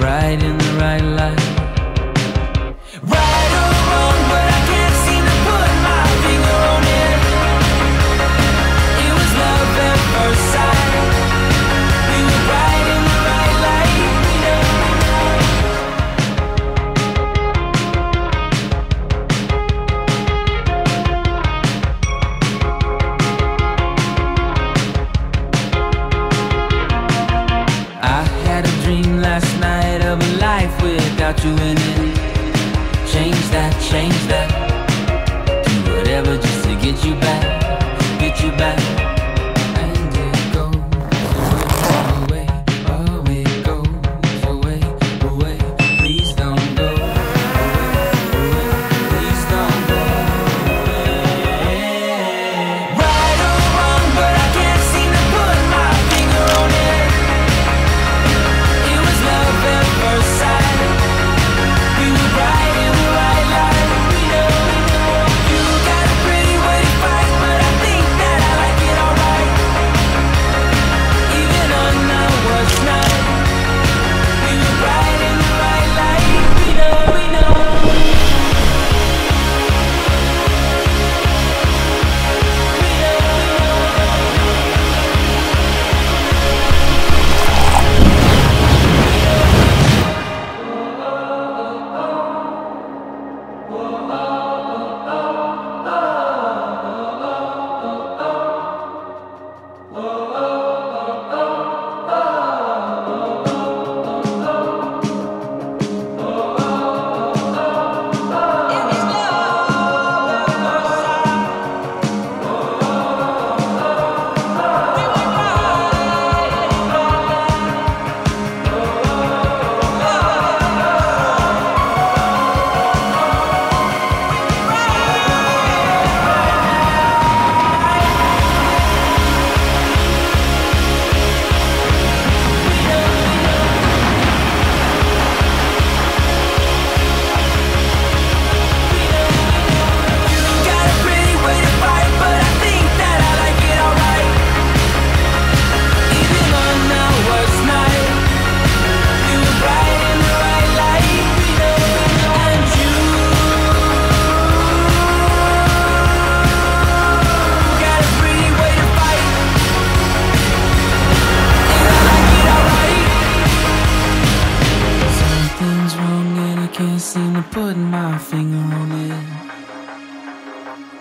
bright in the right light. Right or wrong, but I can't seem to put my finger on it. It was love at first sight. We were bright in the right light. I had a dream last night of a life without you in it. Change that. Do whatever just to get you back. And it goes away, oh it goes away. Please don't go away, please don't go away. Right or wrong, but I can't seem to put my finger on it. It was love at first sight. We were bright in the right light. You got a pretty way to fight, but I think that I like it alright. Even on our worst night, we were bright in the right light. We know.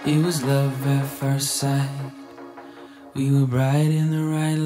It was love at first sight. We were bright in the right